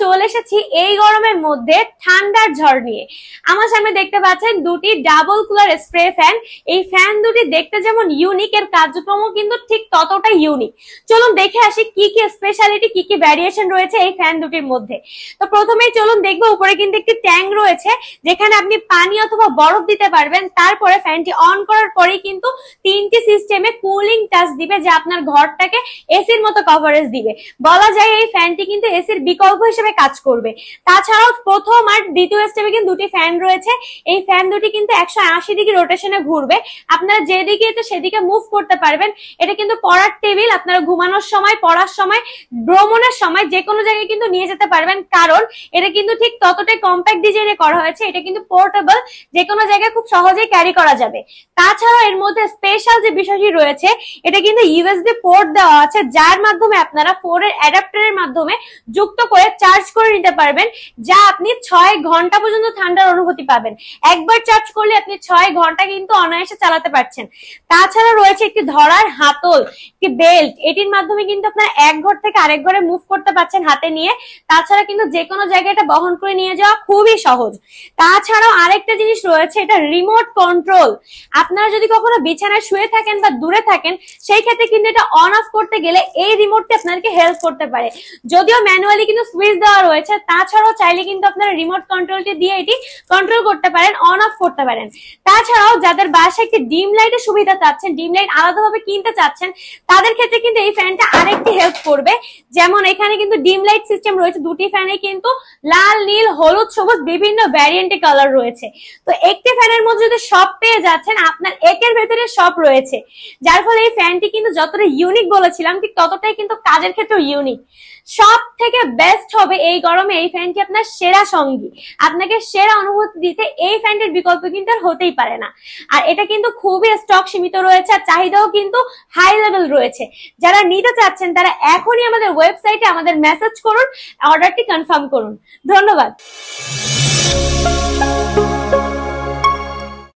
চলে এসেছি এই গরমের মধ্যে ঠান্ডার ঝড় নিয়ে। আমার সামনে দেখতে পাচ্ছেন দুটি ডাবল কুলার স্প্রে ফ্যান। এই ফ্যান দুটি দেখতে যেমন ইউনিক, এর কার্যক্রমও কিন্তু ঠিক ততটাই ইউনিক। চলুন দেখে আসি কি কি স্পেশালিটি, কি কি ভ্যারিয়েশন রয়েছে এই ফ্যান দুটির মধ্যে। তো প্রথমেই চলুন দেখবো, উপরে কিন্তু একটি ট্যাঙ্ক রয়েছে যেখানে আপনি পানি অথবা বরফ দিতে পারবেন। তারপরে ফ্যানটি অন করার পরেই কিন্তু তিনটি সিস্টেমে কুলিং টাচ দিবে, যা আপনার ঘরটাকে এসির মতো কভারেজ দিবে। বলা যায় এই ফ্যানটি কিন্তু এসির বিকল্প হিসেবে কাজ করবে। তাছাড়াও প্রথম আর দ্বিতীয় স্টেপে কিন্তু দুটি ফ্যান রয়েছে। এই ফ্যান দুটি কিন্তু 180 ডিগ্রি রোটেশনে ঘুরবে। আপনারা যেদিকে ইচ্ছে সেদিকে মুভ করতে পারবেন। এটা কিন্তু পড়ার টেবিল, আপনারা ঘুমানোর সময়, পড়ার সময়, ভ্রমণের সময় যে কোনো জায়গায় কিন্তু নিয়ে যেতে পারবেন, কারণ এটা কিন্তু ঠিক ততটাই কম্প্যাক্ট ডিজাইনে করা হয়েছে। এটা কিন্তু পোর্টেবল, যে কোনো জায়গায় খুব সহজেই ক্যারি করা যাবে। তাছাড়াও এর মধ্যে স্পেশাল যে বিষয়টি রয়েছে, এটা কিন্তু ইউএসবি পোর্ট দেওয়া আছে, যার মাধ্যমে আপনারা ফোনের অ্যাডাপ্টারের মাধ্যমে যুক্ত করে চার্জ করে নিতে পারবেন, যা আপনি 6 ঘন্টা পর্যন্ত ঠান্ডার অনুভূতি পাবেন। একবার চার্জ করলে আপনি 6 ঘন্টা কিন্তু অনায়াসে চালাতে পারছেন। তাছাড়া রয়েছে একটি ধরার হাতল, একটি বেল্ট। এটির মাধ্যমে কিন্তু আপনারা এক ঘর থেকে আরেক ঘরে মুভ করতে পারছেন হাতে নিয়ে। তাছাড়া কিন্তু যে কোনো জায়গায় এটা বহন করে নিয়ে যাওয়া খুবই সহজ। তাছাড়াও আরেকটা জিনিস রয়েছে, এটা রিমোট কন্ট্রোল। আপনারা যদি কখনো বিছানায় শুয়ে থাকেন বা দূরে থাকেন, সেই ক্ষেত্রে কিন্তু এটা অন অফ করতে গেলে এই রিমোটটি আপনাদেরকে হেল্প করতে পারে। যদিও ম্যানুয়ালি কিন্তু সুইচ দেওয়া রয়েছে, তাছাড়াও চাইলে কিন্তু আপনারা রিমোট কন্ট্রোলটি দিয়ে এটি কন্ট্রোল করতে পারেন, অন অফ করতে পারেন। তাছাড়াও যাদের বাসায় একটি ডিম লাইটের সুবিধা চাচ্ছেন, ডিম লাইট আলাদাভাবে কিনতে চাচ্ছেন, তাদের ক্ষেত্রে কিন্তু এই ফ্যানটা আরেকটি হেল্প করবে। যেমন এখানে কিন্তু ডিম লাইট সিস্টেম রয়েছে, দুটি ফ্যানে কিন্তু লাল, নীল, হলুদ, সবুজ বিভিন্ন ভ্যারিয়েন্টে কালার রয়েছে। তো একটি ফ্যানের মধ্যে যদি সব পেয়ে যাচ্ছেন, আপনার একের ভেতরে সব রয়েছে, যার ফলে এই ফ্যানটি কিন্তু যতটা ইউনিক বলেছিলাম, ঠিক ততটাই কিন্তু কাজের ক্ষেত্রেও ইউনিক। সব থেকে বেস্ট হবে এই গরমে এই ফ্যানটি আপনার সেরা সঙ্গী। আপনাকে সেরা অনুভূতি দিতে এই ফ্যানটির বিকল্প কিন্তু আর হতেই পারে না। আর এটা কিন্তু খুবই স্টক সীমিত রয়েছে, আর চাহিদাও কিন্তু হাই লেভেল রয়েছে। যারা নিতে চাচ্ছেন তারা এখনই আমাদের ওয়েবসাইটে আমাদের মেসেজ করুন, অর্ডারটি কনফার্ম করুন। ধন্যবাদ।